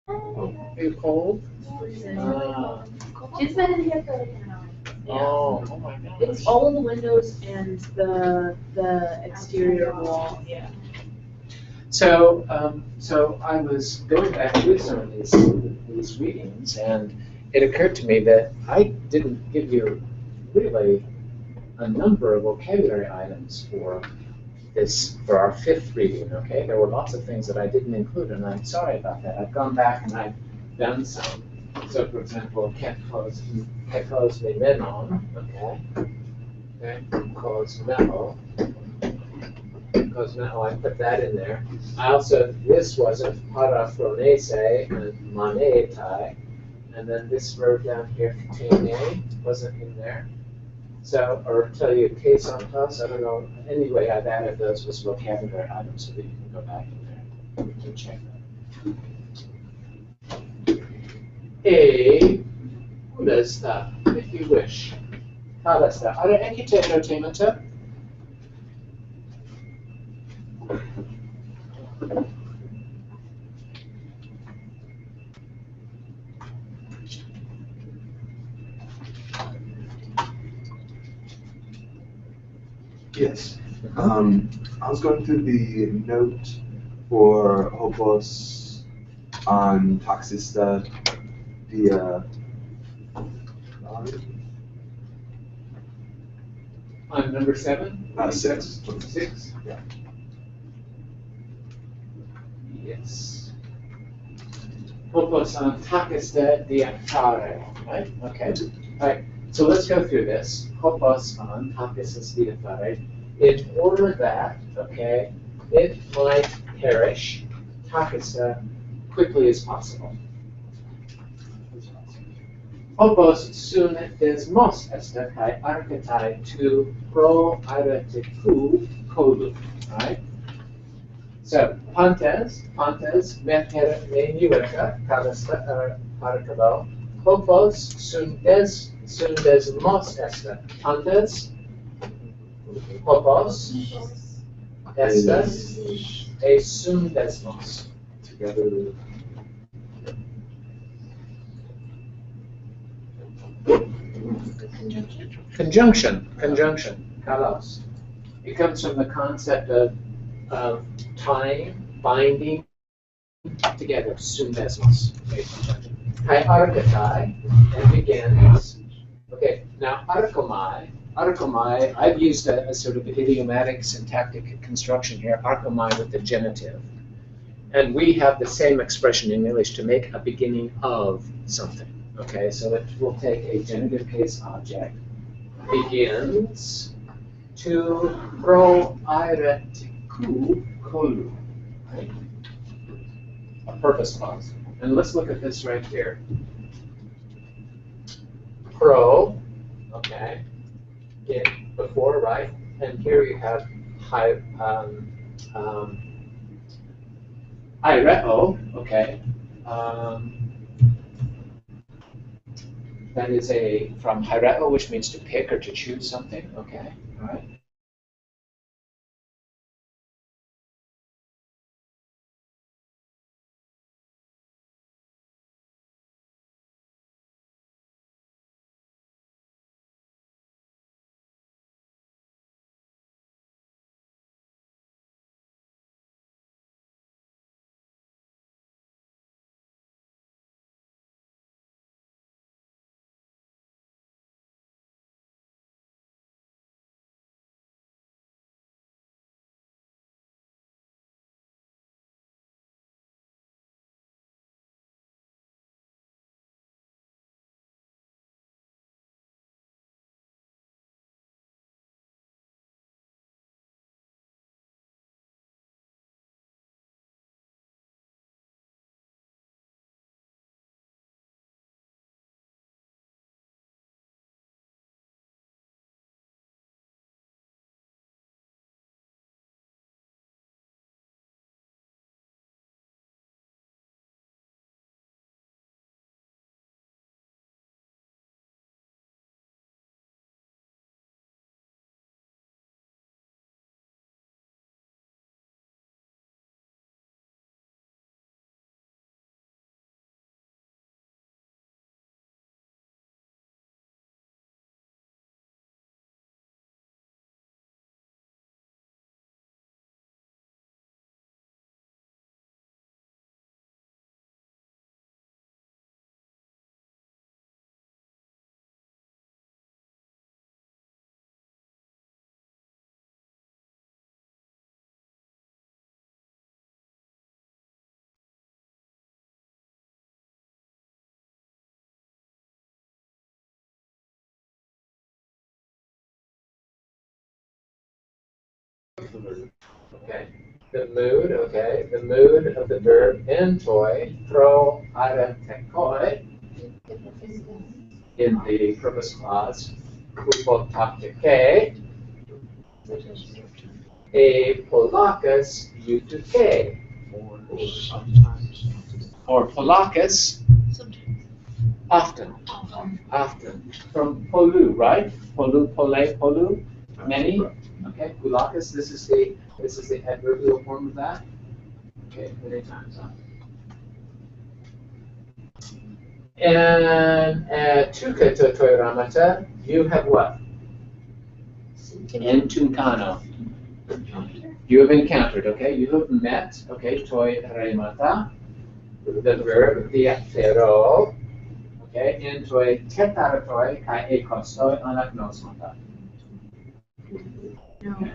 Are you cold? Ah. She's been in here for like an hour. Oh my It's gosh. all in the windows and the exterior wall. Yeah. So I was going back through some of these readings, and it occurred to me that I didn't give you really a number of vocabulary items for our fifth reading. Okay, there were lots of things that I didn't include, and I'm sorry about that. I've gone back and I've done some. So, for example, cause me menon. Okay, cause metal. Because now I put that in there. I also, this wasn't paraphronese and manetai, and then this verb down here, tene, wasn't in there. So, or tell you case on plus, I don't know. Anyway, I've added those as vocabulary items so that you can go back in there. You can check that. A, udasta, if you wish. Kadasta. Are there any entertainment? Yes. I was going through the note for Hopos on Toxista via. On number 7? 6. 6? Yeah. Yes. Hopos on takista diactare, right? Okay. All right. So let's go through this. Hopos on takistas diactare. In order that, okay, it might perish, takista, quickly as possible. Hopos sun desmos esta kai archetai tu pro aretiku kolu, right? So, Pontes, Meter Menueta, Calista, Paracabo, Hopos, Sundesmos Esta. Pontes, Hopos, Estas, E Sundesmos. Together. Conjunction, kalos. It comes from the concept of tying, binding together, sundesmos. Kai archetai, and begins. Okay, now arkomai, I've used a sort of idiomatic syntactic construction here, arkomai with the genitive. And we have the same expression in English to make a beginning of something. Okay, so it will take a genitive case object, begins to pro iretiku kolu, right? A purpose clause. And let's look at this right here. Pro, okay, get before, right? And here you have ireo, okay. That is from hireo, which means to pick or to choose something, okay, all right. the verb. Okay. The mood, okay. The mood of the verb entoi, pro ara tekoi, in the purpose clause, kupotaptike, a polakis utuke, or polakis often, often. From polu, right? Polu, pole, polu, many. Okay, polakis. This is the adverbial form of that. Okay, many times. And tuka to toiramata, you have what? Entunkano. You have encountered, okay? You have met, okay? Toi remata, the verb diaktero, okay? And toi tetaratoi kai ekostoi anagnosmata. Okay.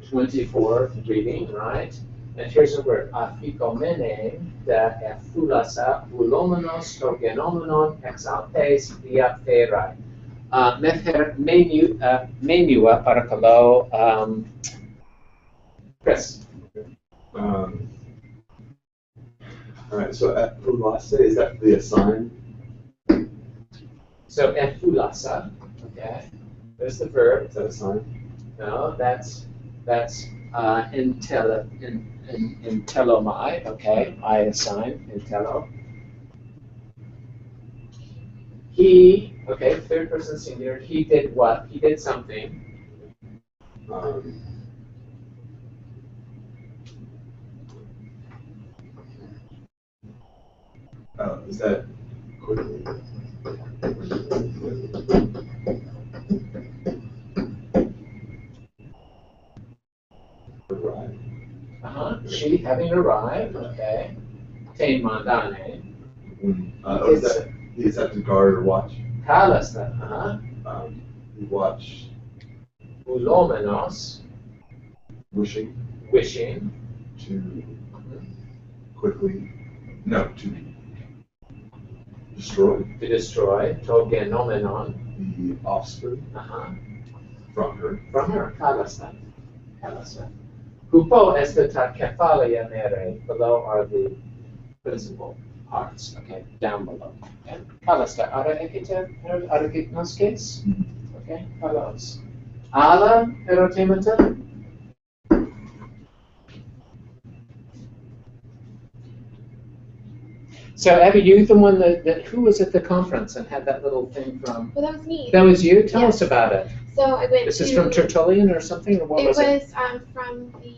24 reading, right? And here's the word, afikomene da ephulasa ulomenos to genomenon exaltes diapterai. Menua parakalo, Chris. All right, so at Pulase, is that the assign? So ephulasa, okay, there's the verb. Is that assign? No, that's intellomai, okay, I assign, intello. He, okay, third person singular, he did what? He did something. Is that quickly? Arrived. She having arrived, okay. Te mandane. Is that to guard or watch? Kalasta, You watch Ulomenos, wishing wishing. to quickly, no, to destroy To destroy, togenomenon, the offspring from her. from her, kalasta. Hupo est ta kefalia mere, below are the principal parts, okay, down below. Okay, kalasta, ara ekite, ara gignoskes, okay, kalos. Ala erotemata? So Abby, you the one that who was at the conference and had that little thing from? Well, that was me. That was you? Tell us Yes. about it. So I went This to. is from Tertullian or something, or what It was it? was from the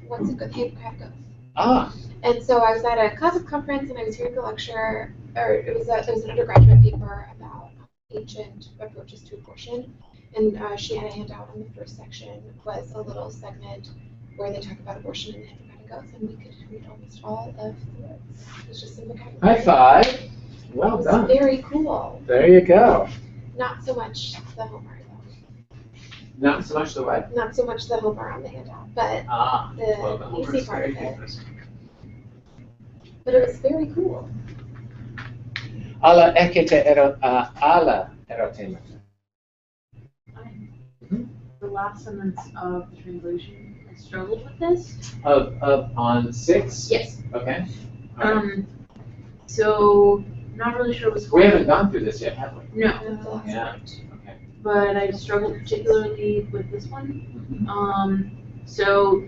what's it called? Hippocraticus. Ah, And so I was at a COSIP conference and I was hearing a lecture, or it was an undergraduate paper about ancient approaches to abortion. And she had a handout, and the first section was a little segment where they talk about abortion in the Hippocraticus, and we could read almost all of the words. It was just in the vocabulary. high five. Well It was done. very cool. There you go. Not so much the Homer, though. Not so much the way. Not so much the Homer on the handout, but Ah, the well, the easy Homer's part very of it. famous. But it was very cool. Ala ekete ala erotemata. The last sentence of the translation, I struggled with this. Of on 6? Yes. Okay. All right. So not really sure what's We going haven't gone through this yet, have we? No, That's the last Yeah. part. Okay. but I struggled particularly with this one. So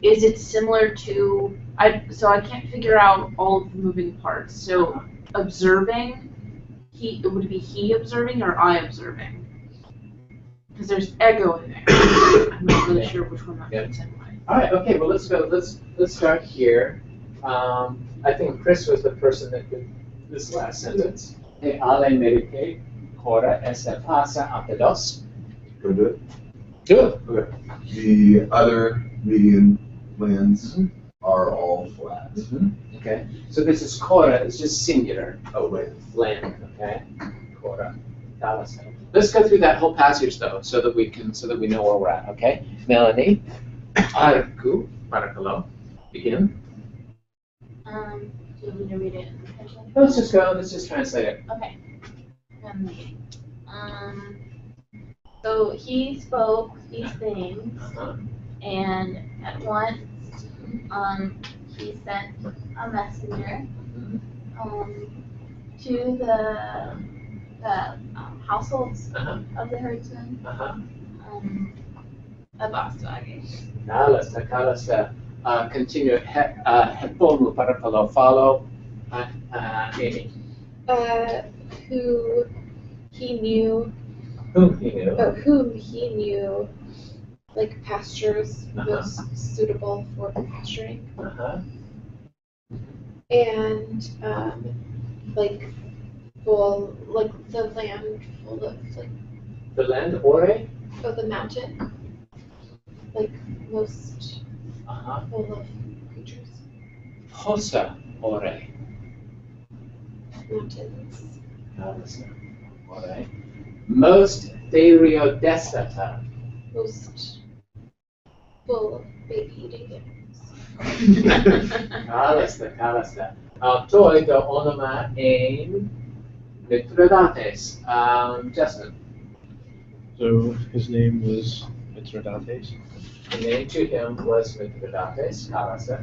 is it similar to, so I can't figure out all of the moving parts. So observing, it would be he observing or I observing? Because there's ego in there. I'm not really sure which one that fits in. All right. Okay. Well, let's go. Let's start here. I think Chris was the person that did this last sentence. Te ale merite cora esse passa apedos. Go do it. Do it. Okay. The other median lands are all flat. Okay. So this is cora. It's just singular. Oh, wait. Land. Okay. Cora. Let's go through that whole passage though, so that we know where we're at. Okay. Melanie. Arku. Parakalo. Begin. Do you want me to read it? Let's just go. Let's just translate it. Okay. So he spoke these things, Uh-huh. and at once, he sent a messenger, to the households Uh-huh. of the herdsmen, Uh-huh. of Ostwag. Kalasta. Continue. Heponu para follow. Amy. Who he knew, Whom he knew. whom he knew, like pastures Uh-huh. most suitable for pasturing, Uh-huh. and like full, like the land full of like The land, Ore? of the mountain, like most Uh-huh. full of creatures, Hosa Ore. mountains, Kalasta. Ore. Most Theriodesata. most full of baby-eating animals. Kalasta. Toi the onoma aim Mithridates. Justin. So his name was Mithridates. The name to him was Mithridates. Kalasta.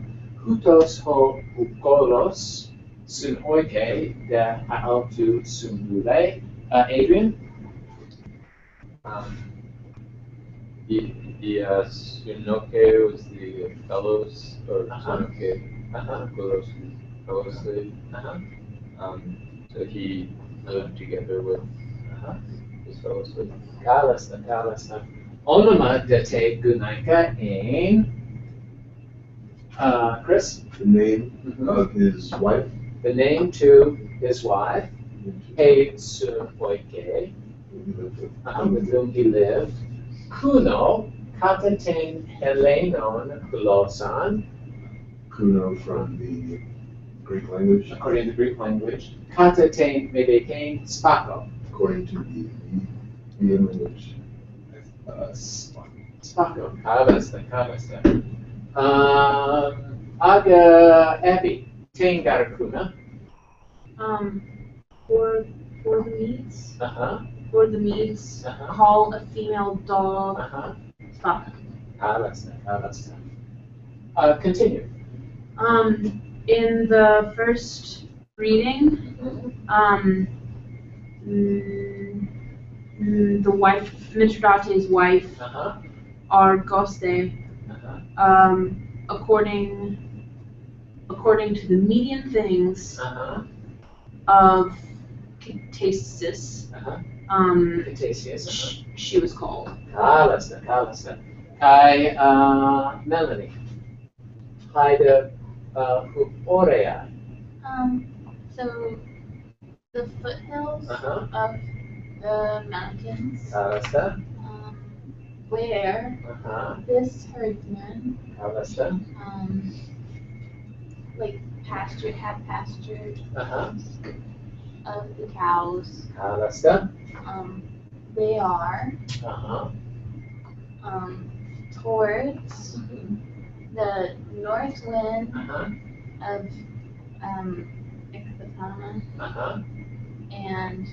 Hutos ho ukolos sun oike de haotu sun lule. Adrian. The Sunoke was the fellows, or Uh-huh. Sunoke, Uh-huh. Kolos, fellow slave. Uh-huh. So he lived together with Uh-huh. his fellow slave. Kalasta. Onoma de te gunaika aim. Chris. The name Mhm. of his wife. The name to his wife, He Sun Oike, with whom he lived. Kuno, Katatain Helenon Glosan, Kuno from the Greek language, according to the Greek language. Katatain Medetain Spako. according to the Indian language. Spako. Kavasta. Aga Abby, Tangar Kuna. For the meads, Uh-huh. uh-huh, call a female dog Uh-huh. Spaka. Kavasta. Continue. In the first reading, the wife, Mithridates' wife, Uh-huh. Argoste, Uh-huh. according to the Median things Uh-huh. of Ctasis, Uh-huh. Cretaceous. she was called. Kalasta. Kai Melanie. Haida Orea. So the foothills Uh-huh. of the mountains, Kalasta. where Uh-huh. this herdsman, Kalasta. like had pastured Uh-huh. of the cows. Kalasta. They are Uh-huh. towards the north wind Uh-huh. of Ixtapama Uh-huh. and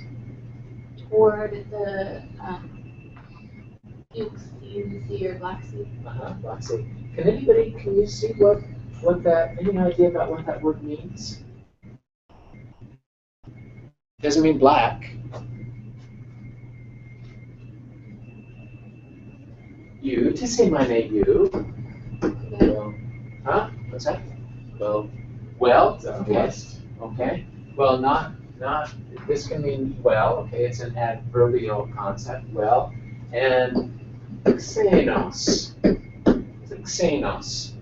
toward the Euxine Sea or Black Sea. Uh-huh. Black Sea. Can you see any idea about what that word means? Doesn't mean black. You, to say my name, you. Huh? What's that? Well, okay. West. Okay. Well, not, this can mean well, okay, it's an adverbial concept, well. And xenos. Xenos.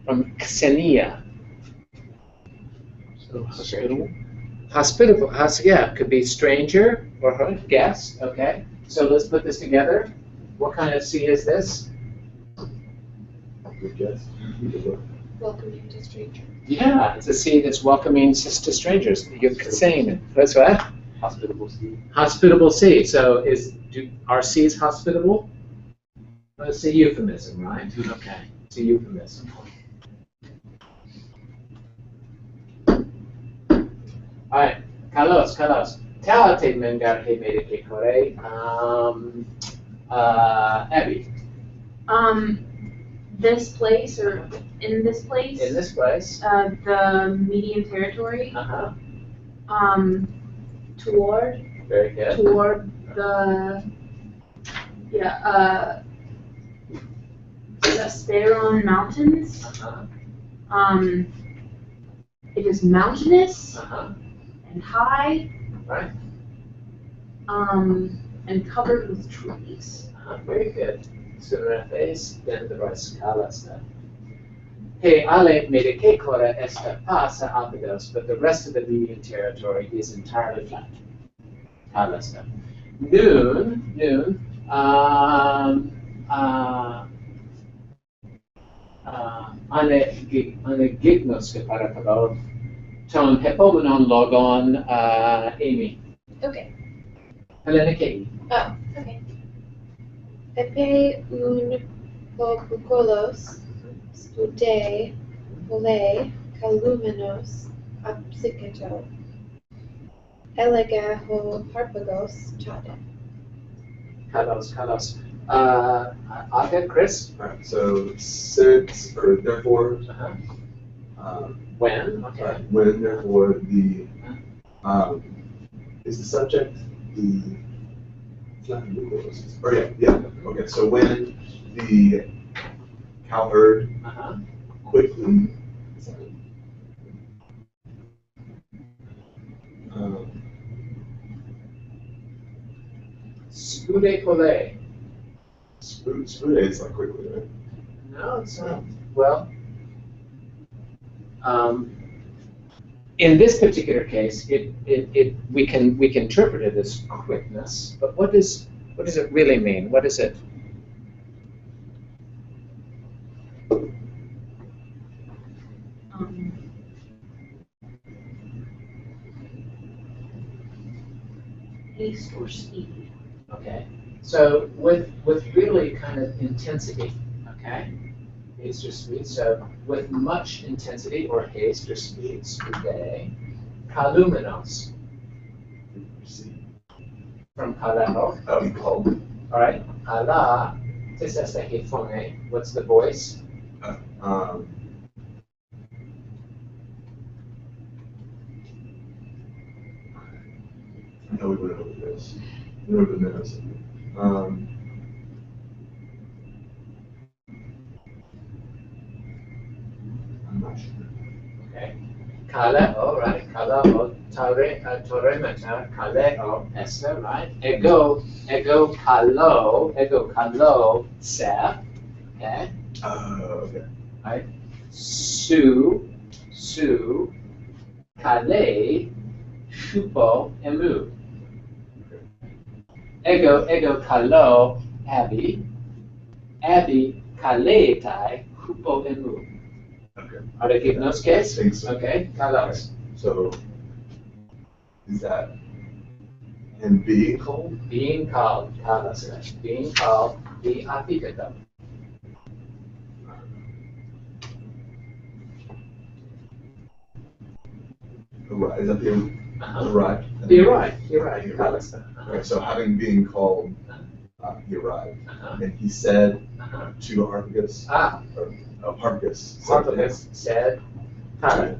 From xenia. So hospitable. Hospitable, yeah, could be stranger or guest, okay. So let's put this together. What kind of sea is this? Good guess. Welcoming to stranger. Yeah, it's a sea that's welcoming to strangers. You're saying, that's what? Hospitable sea. Hospitable sea. So are seas hospitable? Well, it's a euphemism, right? Okay, it's a euphemism. All right, Carlos. Taate mengar he made ke kore. Abby, This place, or in this place, in this place. the median territory, Uh-huh. toward Very good. the the Speron Mountains. Uh-huh. It is mountainous Uh-huh. and high, Right. and covered with trees. Very good. Surafes then the Rascalasta. Hey, Ale made a kora esta pasa apidos, but the rest of the median territory is entirely flat. Alasta. Noon, ane gignos ke parapalo, ton hepomenon logon, Amy. Okay. Helena Kei. Oh, okay. Epe un pocucolos spude vole calumenos absiceto elega ho harpagos chade. Kalos. Okay, Chris. Alright, so since, or therefore, Uh-huh. um, When? Okay. when therefore the, is the subject the, it's not the Googles, or yeah, okay, so when the cowherd Uh-huh. quickly, Spude Pole. Spude is like quickly, right? No, it's not. Well, in this particular case, we can interpret it as quickness, but what does it really mean? What is it? Haste or speed. Okay, so with really kind of intensity. Okay, haste or speed. So with much intensity or haste or speed, spude, kalumenos from kaleo. That would be called, All right, kala. This is the hefone. What's the voice? I know we would have looked at this. We would have been this. I'm not sure. Okay. Kaleo, right? Kaleo, toremata, kaleo, esta, right? Ego kalo, sef, okay? Okay. Right? Su, kale, shupo, emu. Ego kalo, Abby, kaletai, hupo, emu. Okay. Are they giving us case? I think so. Okay, kalos. So, is that him being called? Being called, kalos, being called, the apikato. Is that the arrived? You're right, kalos. Okay, so having been called, he arrived. Uh-huh. And he said Uh-huh. to Harpagus, Harpagus, Harpagus said, Tada.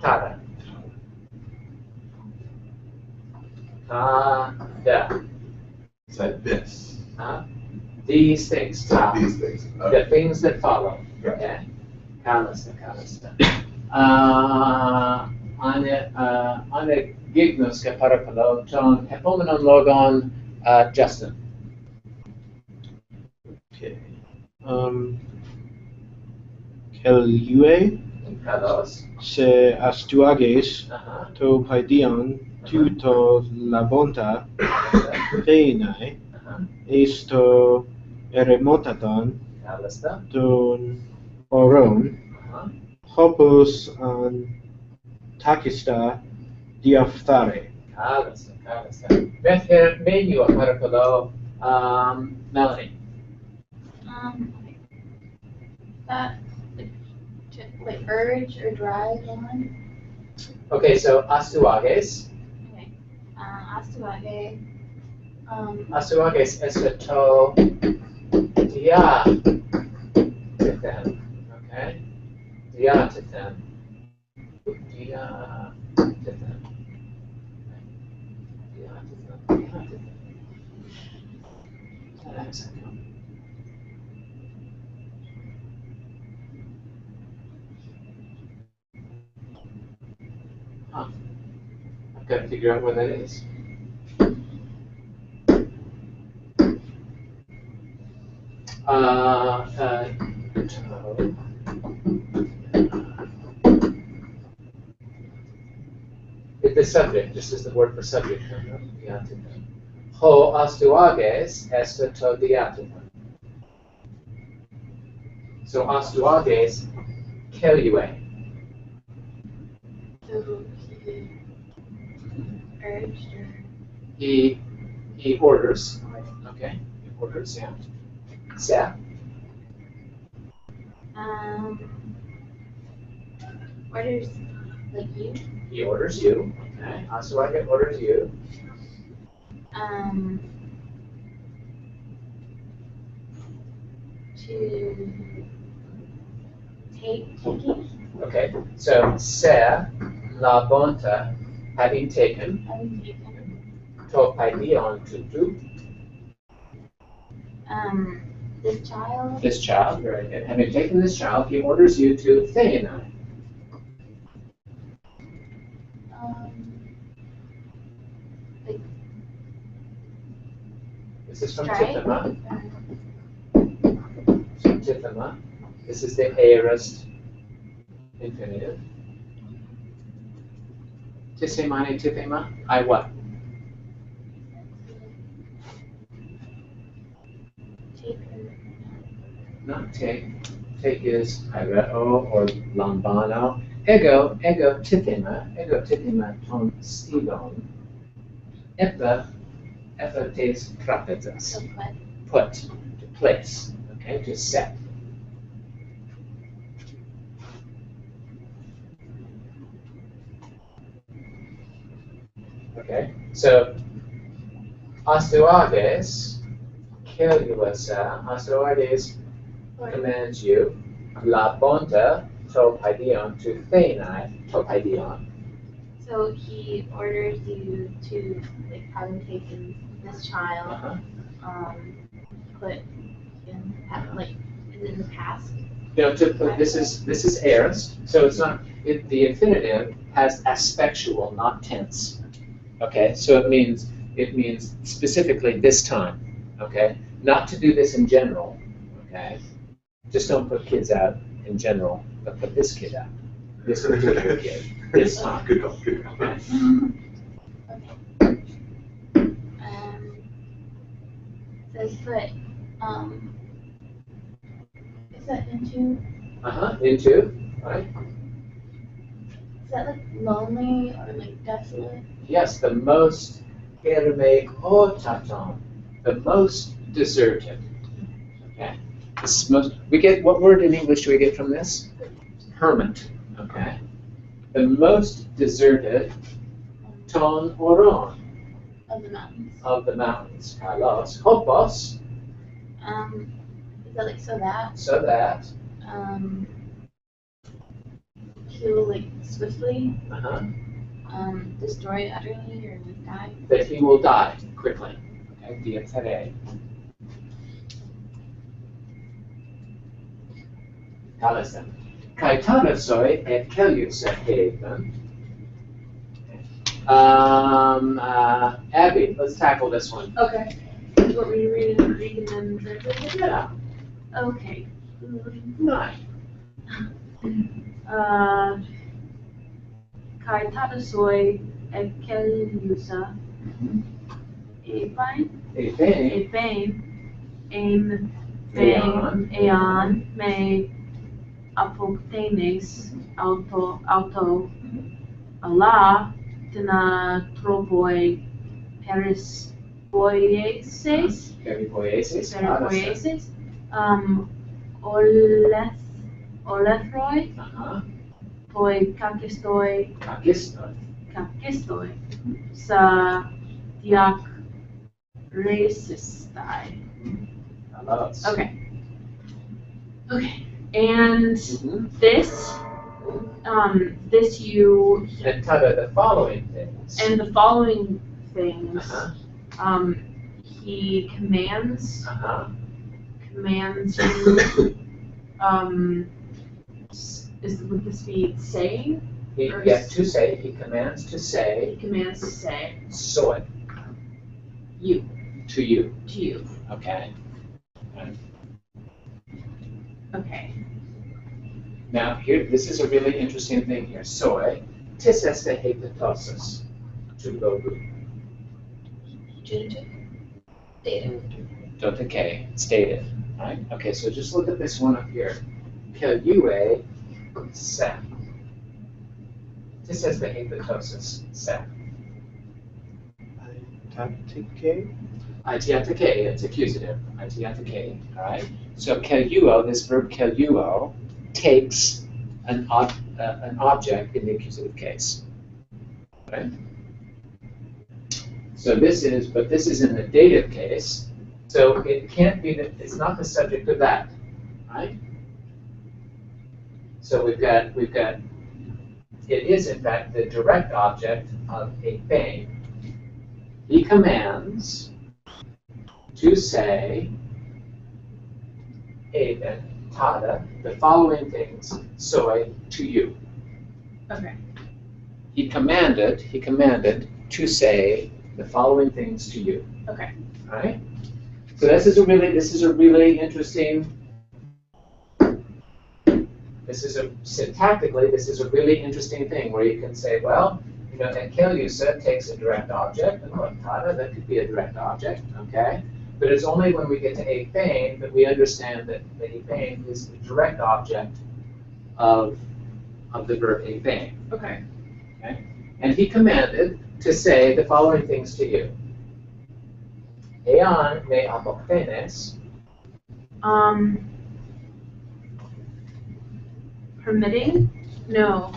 Tada. Tada. said this, These things. said these things. The things that follow. Okay. Okay. Kalasta. Ane gignos ke parapalo, ton hepomenon logon, Justin. Okay. Kelue Kalos. se astuages Uh-huh. to paidion tuto labonta feinai Uh-huh. esto eremotaton Kalasta. ton oron Uh-huh. hopus an takista diaphtare. Kalasta. Beth, menu a parapalo, Melanie. That, like urge or drive on? Okay, so astuages. Okay. Astuage. Astuages es to dia tithen. Okay? Dia tithen. Dia tithen. Dia tithen. Huh. I've got to figure out what that is. The subject, this is the word for subject. Ho astuages est to diatimon. So astuages kelue. So he urged or He orders. Okay, he orders, yeah. Sa. orders like you. He orders you. Okay. Astuage orders you. To taking, Okay. So se la bonta having taken having taken, to paidion to do this child, this child, very good. Having taken this child, he orders you to theina. like This is from strike, Tithema. From Tithema. This is the aorist infinitive. Tisemane tithema. I what? take her, Not take. Take is ireo or lambano. Ego tithema ton stilon. Epa tes trapezus. so Put, to place, okay, to set. Okay, so astuages, keluasa, astuages commands you, la bonta to paidion, to theinai to paidion. So he orders you to, like, having taken this child, Uh-huh. put in, like, is it in the past? You know, to put, this is aorist, so it's not, the infinitive has aspectual, not tense. Okay, so it means specifically this time. Okay, not to do this in general. Okay, just don't put kids out in general, but put this kid out, this particular kid, this time. Good call, good call. Okay. Okay. Says put, is that into, Into, right? is that like lonely or like desolate? Yes, the most ermeotaton, the most deserted. Okay. This most, we get, what word in English do we get from this? Hermit. Okay. The most deserted ton oron Of the mountains. of the mountains. Kalos. Hopos, Is that like so that, he'll like swiftly, uh-huh, destroy utterly or like die? that he will die quickly. Okay. Dietere. Kalesen. Kaitanasoi et kelius haven. Abby, let's tackle this one. Okay. You want me to read and then translate it? Yeah. Okay. Nine. Kai tatasoi ekeliusa epain Ephane, aim Aeon. aeon me apoktenes auto Allah tina tropoi peris boieses Peripoiesis, olethroi Uh-huh. Poi kakistoi Kakistoi. sa diakresistai. Alos. Okay. Okay. And Mhm. this, this you, And tada the following things. and the following things, Uh-huh. he commands Uh-huh. you, would this be saying? Or To say, he commands to He say, commands to say, soy, you, to you. to you. Okay. Okay. Now here, this is a really interesting thing here. Soy, tis este hepatosis, to go good. Genitive. Dative. Delta K, stated, right? Okay, so just look at this one up here. Pelue sap. This says the hepatosis sap. Tactique. Itiatake, it's accusative. Itiatake, all right? So keluo, this verb keluo, takes an object in the accusative case, right? So this is, but this is in the dative case, so it can't be that, it's not the subject of that, right? So we've got, it is in fact the direct object of a thing. He commands to say, then, tada, the following things, soy, to you. Okay. He commanded to say the following things to you. Okay. All right? So this is a really interesting, syntactically, this is a really interesting thing where you can say, well, you know, and Kelyusa takes a direct object, and tada, that could be a direct object, okay? But it's only when we get to a thing that we understand that a thing is the direct object of the verb a thing. Okay. Okay? And he commanded to say the following things to you. Eon me apoktenes. Permitting? No.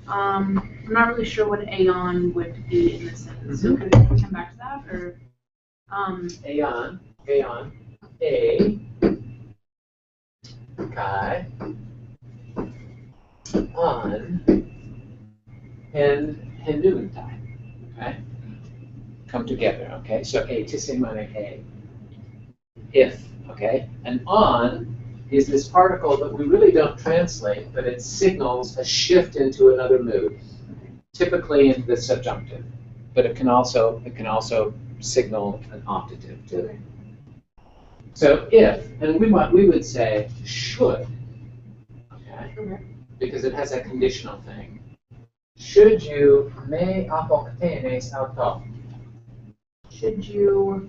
I'm not really sure what aeon would be in this sentence. So could we come back to that, or? Eon, kai, on, and henuntai. Okay? Come together, okay? So a tisimane a. If, okay? And on is this particle that we really don't translate, but it signals a shift into another mood, typically into the subjunctive. But it can also signal an optative too. So if, and we would say should, okay? Because it has a conditional thing. Should you me apoktenes auto? Should you?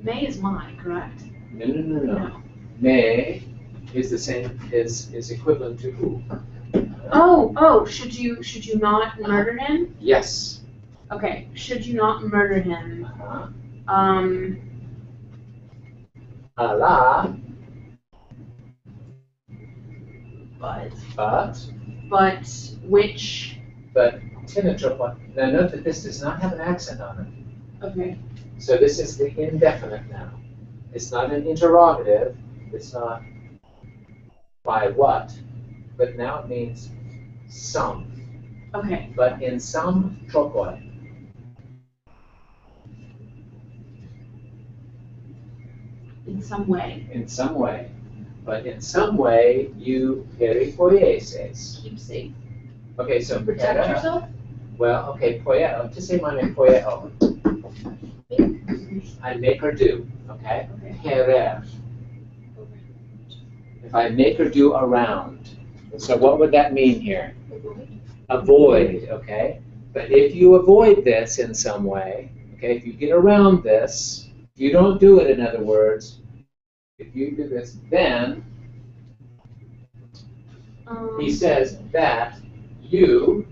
May is mine, correct? No. Me is the same, is equivalent to who? Oh, should you not murder him? Yes. Okay, should you not murder him? Allah, but which? But tinatropa. Now note that this does not have an accent on it. Okay. So this is the indefinite now. It's not an interrogative. It's not by what, but now it means some. Okay. But in some tropoi. In some way. In some way. But in some way, you peripoieses. Keep safe. Okay, so Protect yourself? Well, okay, poieo. Just say my name, poieo. I make her do, okay? Perer. If I make her do around. So what would that mean here? Avoid, okay? But if you avoid this in some way, okay, if you get around this, if you don't do it, in other words, if you do this, then he says that you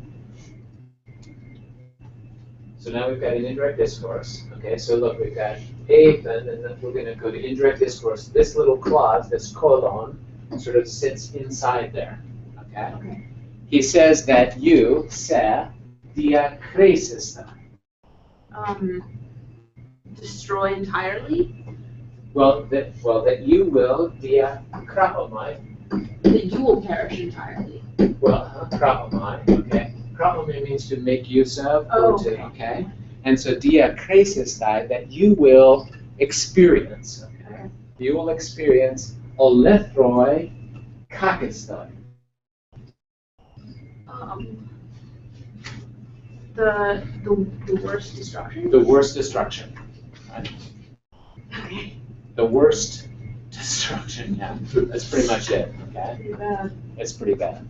So now we've got an indirect discourse. Okay, so look, we've got Ethan, and then we're going to go to indirect discourse. This little clause, this colon, sort of sits inside there. Okay? Okay. He says that you, se, diakresista. Destroy entirely? Well, that you will diakrapomai. That you will perish entirely. Well, krapomai, okay. Krapomai means to make use of, Oh, or to, okay. okay. And so diakresistai, that you will experience, okay. You will experience olethroi kakistoi. The worst destruction? The worst destruction. Right? Okay. The worst destruction, yeah. That's pretty much it, okay? Pretty bad. It's pretty bad,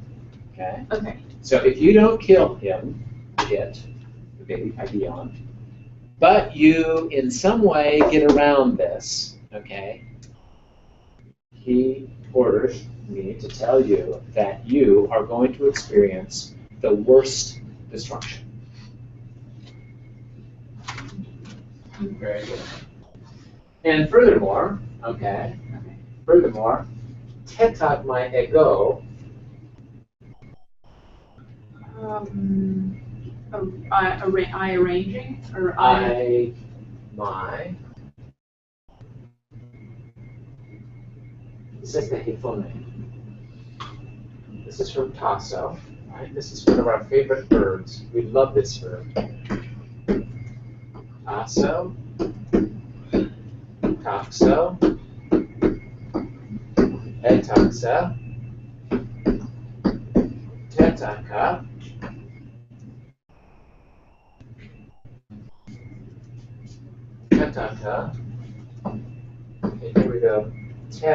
okay? Okay. So if you don't kill him, the baby Pagion, but you in some way get around this, okay? He orders me to tell you that you are going to experience the worst destruction. Very good. And furthermore, tetat my ego, I arranging or my. This is the hifone. This is from tasso, right? This is one of our favorite verbs. We love this verb. Tasso, taxo, etaxa, tetaka, tetaka. Okay, here we go. Te,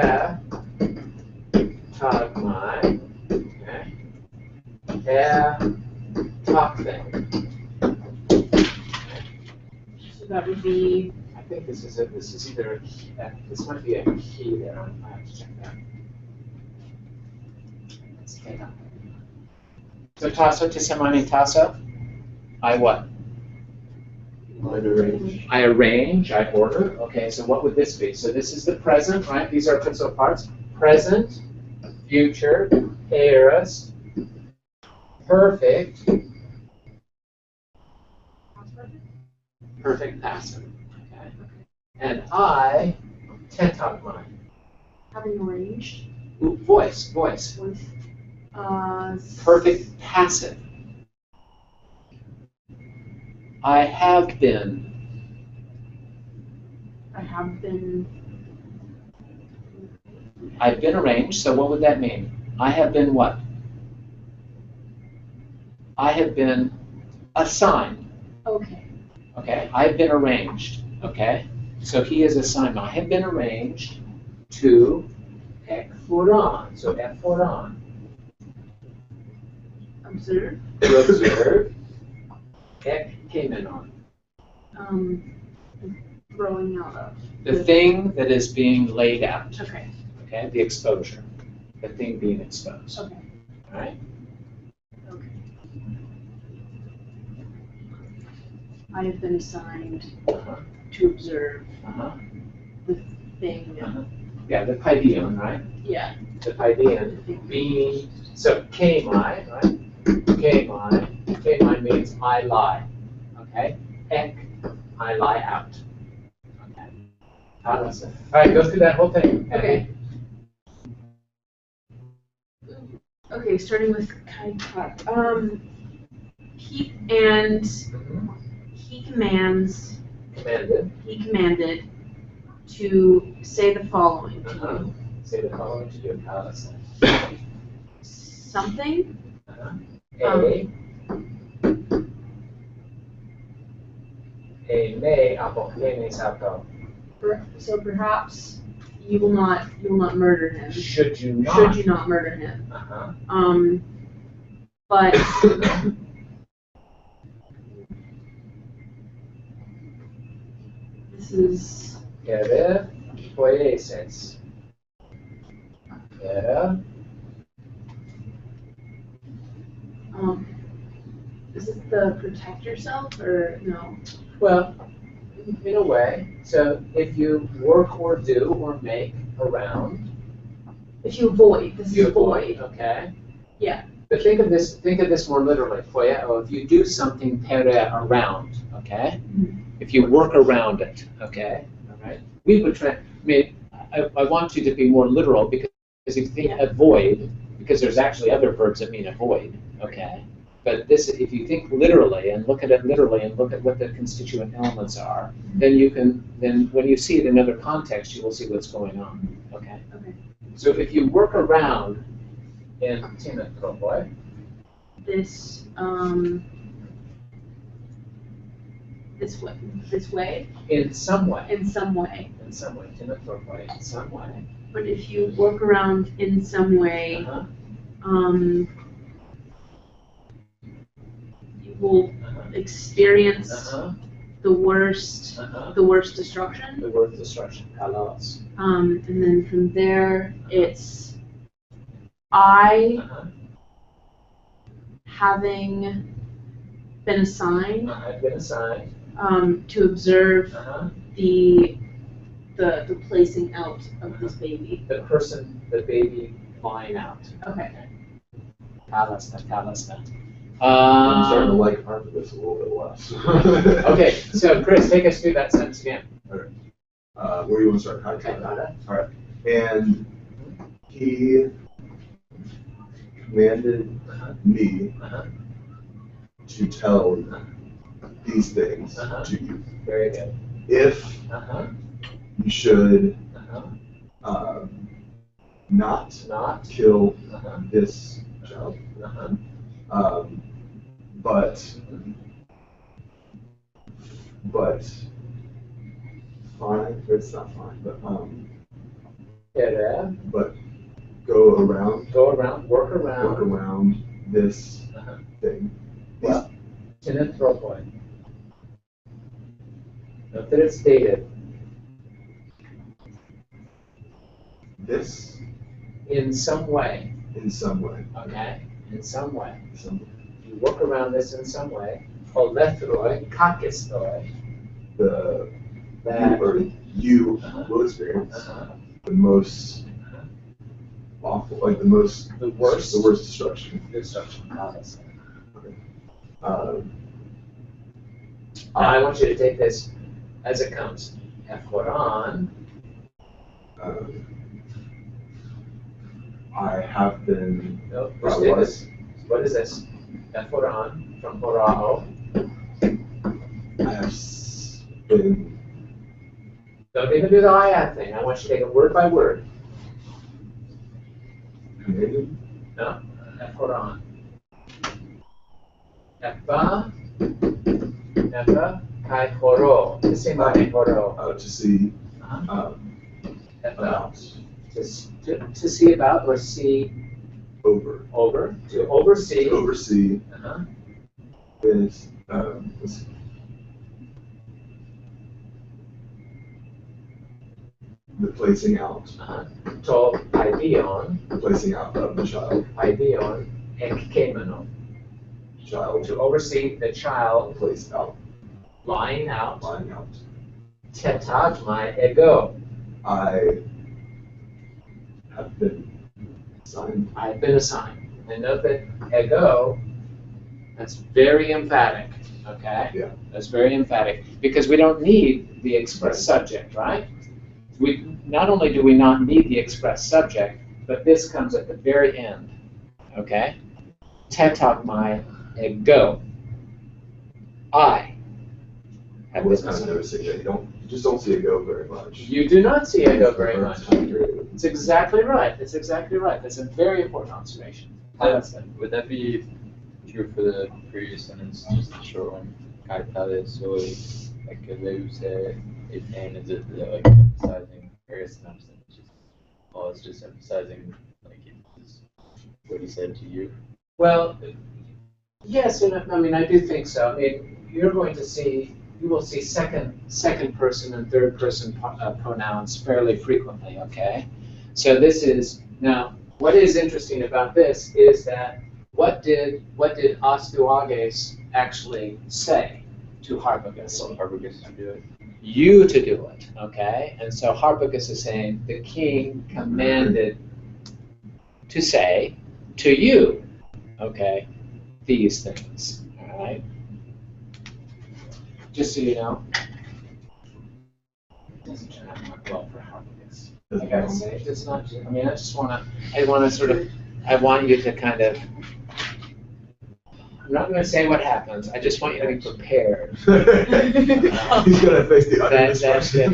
tagmai, okay. Takthing. so that would be I think this is either a key, this might be a key there. I have to check that. Let's take that. So tasso tisamani tasso. I what? I arrange, I order. Okay, so what would this be? So this is the present, right? These are principal parts. Present, future, aorist, perfect, perfect passive. Okay. And I, tetagmai. having arranged Ooh, voice. with Perfect passive. I have been. I've been arranged, so what would that mean? I have been what? I have been assigned. okay. Okay, I've been arranged. Okay, so he is assigned. I have been arranged to ekphoron. So ekphoron. Observe. To observe. Ekkemenon. Throwing out of. The thing that is being laid out. Okay. Okay, the exposure. The thing being exposed. Okay. All right. Okay. I have been assigned Uh-huh. to observe Uh-huh. the thing. Uh-huh. Yeah, the paideon, right? Yeah. The paideon being, so kmai, right? Kmai means I lie. Okay? Ek, I lie out. Okay. All right, go through that whole thing. Okay. Okay, starting with Kaitak. He commands. Commanded. He commanded to say the following to Uh-huh. you. Say the following to you. Alice. Something. A me apokene sato. So perhaps you will not murder him. Should you not? Should you not murder him? Uh-huh. But this is Kere poieses. this is the the protect yourself, or no? Well, in a way. So if you work or do or make around, If you avoid, this you is avoid. okay? Yeah. But think of this more literally. Poieo, if you do something pere around, okay? If you work around it, okay? All right? We would try, I mean, I want you to be more literal because if you think avoid, because there's actually other verbs that mean avoid, okay? But this, if you think literally and look at it literally and look at what the constituent elements are, then you can, then when you see it in other context, you will see what's going on, okay? Okay. So if you work around in tinatropoi, This, this way, in some way, in some way. tinatropoi, in some way, But if you work around in some way, uh-huh, you will experience uh-huh, the worst, uh-huh, the worst destruction. the word destruction, kalos, And then from there, it's I uh-huh, having been assigned I've been assigned, to observe uh-huh, the placing out of this baby. the person, the baby flying out. Okay. Kalasta. I'm starting to like part of this a little bit less. Okay, so Chris, take us through that sentence again. Where do you want to start? Okay, got it. All right. And he commanded me Uh-huh. to tell these things Uh-huh. to you. Very good. If Uh-huh, you should uh-huh, not not, kill uh-huh, this child, uh-huh, but fine, it's not fine, Pere, but go around, go around, work work around, around this uh-huh, thing. well, tinatropoi. Note that it's dated, This in some way, in some way. okay? In some way. Some, You work around this in some way. Olethroi, kakistoi, the that, you Uh-huh. will experience uh-huh, the most awful, like the most the worst, destruction. destruction. Kalasta. Um, Now I want you to take this as it comes. Eforan, I have been no, Right, just take what? this. What is this? Eforan, from horao. I have been Don't even do the ayat thing. I want you to take it word by word. commanded No? Eforan. Efa, kai horo. The same way, horo. to see Uh-huh. Efa, about to see about or see over over, to oversee. to oversee Uh-huh. this let's see. The placing out, Uh-huh. To ideon, the placing out of the child, ekkemenon. child To oversee the child placed out, lying out. lying out. Tetagmai ego. I have been assigned. I've been assigned. And note that ego, that's very emphatic, okay? Yeah. That's very emphatic, because we don't need the express subject, right? Not only do we not need the express subject, but this comes at the very end, okay? Tetagmai ego. I I have was been kind of assigned. noticing that you just don't see it go very much. You do not see ego very much. Period. It's exactly right. That's exactly right. That's a very important observation. Would that be true for the previous sentence, just the short one? Kaitale soy, like Leuse, and is it like emphasizing various times that it's just, oh, it's just emphasizing like it's what he said to you? Well, yes, and I mean, I do think so. I mean, you will see second person and third person pronouns fairly frequently, okay? So this is, now, what is interesting about this is that what did Astuages actually say to Harpagus. So Harpagus to do it. You to do it, okay? And so Harpagus is saying, the king commanded to say to you, okay, these things, all right? Just so you know, it doesn't turn out much well for Harpagus. I gotta say, it's not, I mean, I wanna sort of, I want you to kind of, I'm not gonna say what happens, I just want you to be prepared. He's gonna face the utter destruction.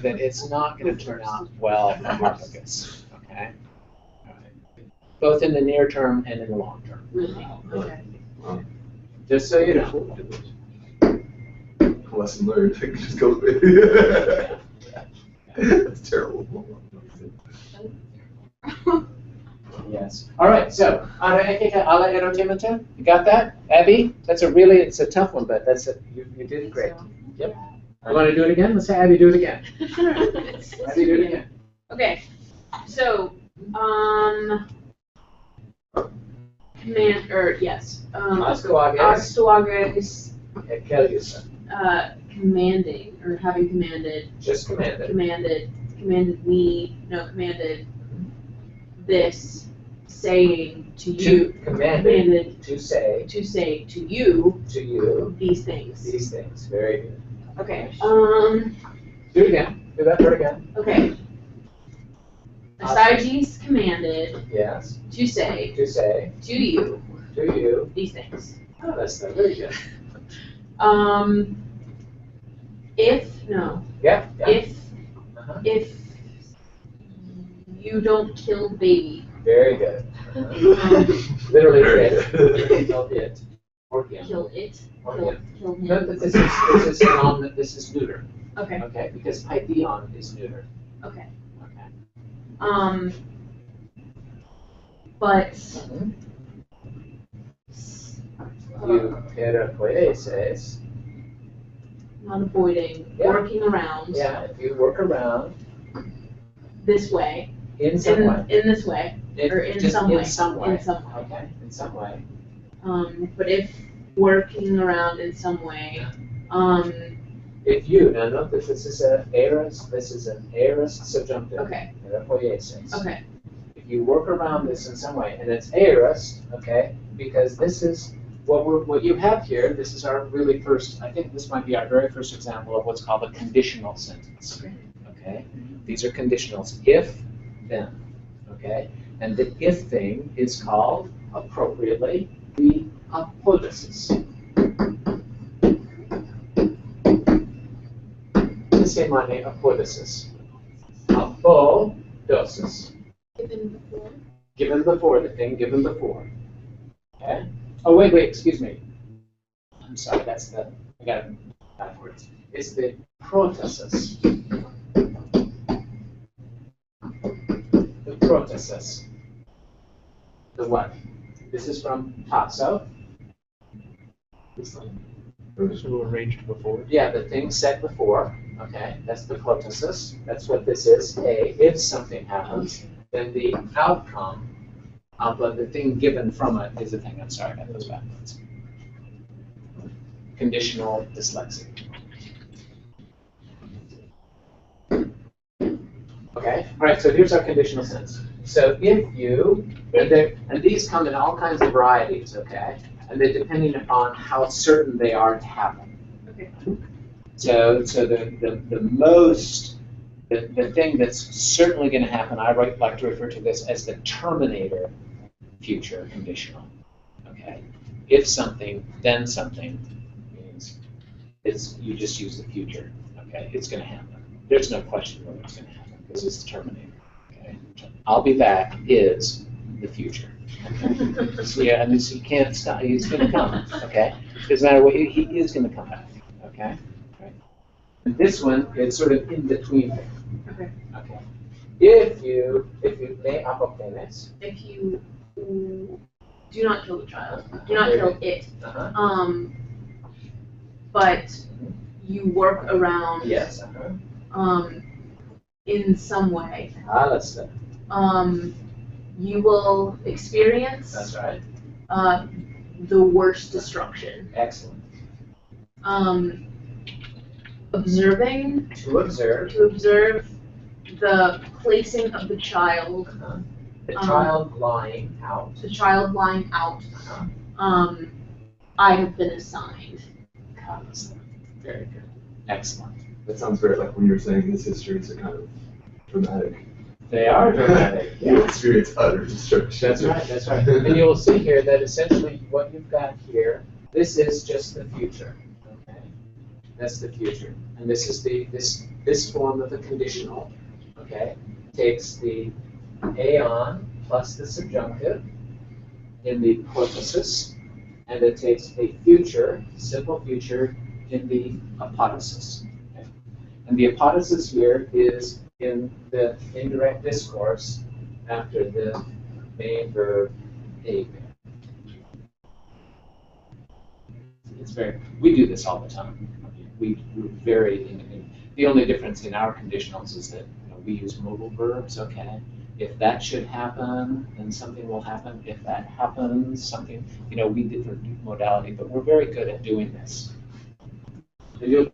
That it's not gonna turn out well for Harpagus, okay? All right. Both in the near term and in the long term, Really? Okay. just so you know. Lesson learned. Just go. That's terrible. Yes. All right, so, ala erotimata, you got that? Abby? It's a tough one, but you did great. Yep. I want to do it again? Let's have Abby do it again. Abby, do it again. Okay, so, Astuagus, Ekelius. commanding, or having commanded, Just commanded. commanded this, saying to you, Commanded to say to say to you to you these things. these things. Very good. Okay, Do it again. Do that part again. okay. Astyges commanded Yes. to say To say to you to you. these things. Oh, that's not very good. Yeah. If Uh-huh. if you don't kill baby, Very good. Literally it. Kill it. Or him. kill it, Or kill, him. kill No, him. but this is neuter. Okay, Okay, because paideon is neuter. okay. Okay. But You peripoieses. not avoiding, Yeah. working around Yeah, if you work around this way, in some way. in this way, or in Just some way, in some way. in some way. Okay, in some way. But if working around in some way, If you, now note that this is an aorist subjunctive. okay, Peripoieses. okay, If you work around this in some way, and it's aorist, okay, because this is what you have here. This is our really first. I think this might be our very first example of what's called a conditional sentence. Okay, these are conditionals. If, then. Okay, and the if thing is called appropriately the apodosis. Say my name, apodosis. Apodosis. Given before. Given before, the thing given before. Okay? Oh, wait, excuse me. I'm sorry, I got it backwards. It's the protasis. The protasis. The what? This is from taxo. This one. So arranged before. Yeah, the thing said before. Okay, that's the protasis. That's what this is. If something happens, then the outcome of the thing given from it is a thing. I'm sorry, I got those backwards. Conditional dyslexic. Okay, all right, so here's our conditional sense. So if you, and these come in all kinds of varieties, okay? And they're depending upon how certain they are to happen. okay. So the thing that's certainly going to happen, I like to refer to this as the terminator future conditional. Okay, if something, then something means you just use the future. Okay, it's going to happen. There's no question whether it's going to happen because it's the terminator. Okay, I'll be back is the future. Okay? So, yeah, I mean, so you can't stop. He's going to come. Okay, doesn't matter what he is going to come back. Okay. And this one is sort of in between there. Okay. Okay. If you may apopenes. If you do not kill the child, do not kill it. Uh-huh. But you work around. Yes. Uh-huh. In some way. Let's see. You will experience. That's right. the worst destruction. Excellent. Observing, To observe to observe the placing of the child, the child lying out. the child lying out. Uh, I have been assigned. Very good. Excellent. That sounds very like when you were saying his histories are kind of dramatic. They are dramatic. You Yeah. experience utter destruction. That's right, that's right. And you'll see here that essentially what you've got here, this is just the future. Okay? That's the future. And this is this form of the conditional, okay, takes the aeon plus the subjunctive in the porpoises, and it takes a future, simple future, in the apodosis. Okay? And the apodosis here is in the indirect discourse after the main verb ag. It's we do this all the time. We vary the only difference in our conditionals is that we use modal verbs, okay? If that should happen, then something will happen. If that happens, something, we different modality, but we're very good at doing this. And you'll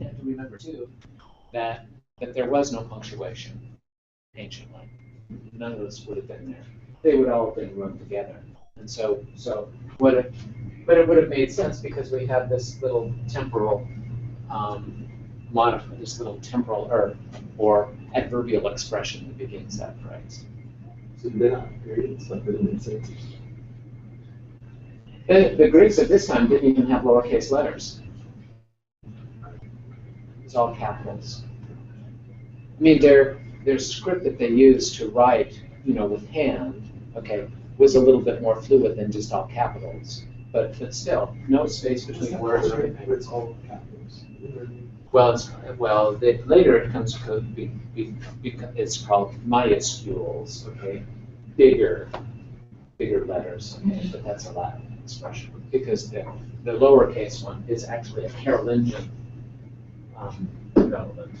have to remember too that there was no punctuation anciently. None of this would have been there. They would all have been run together. And so but it would have made sense because we have this little temporal this little temporal or adverbial expression that begins that phrase. So did they not have periods? Like, they didn't make sense? The Greeks at this time didn't even have lowercase letters. It's all capitals. I mean, their script that they used to write, with hand, okay, was a little bit more fluid than just all capitals. But still, no space between words or anything. It's all capitals. Later it comes to it's called majuscules, okay, bigger letters, okay, but that's a Latin expression because the lowercase one is actually a Carolingian development.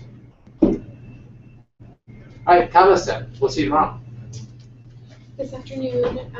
All right, Calvista, we'll see you tomorrow. This afternoon,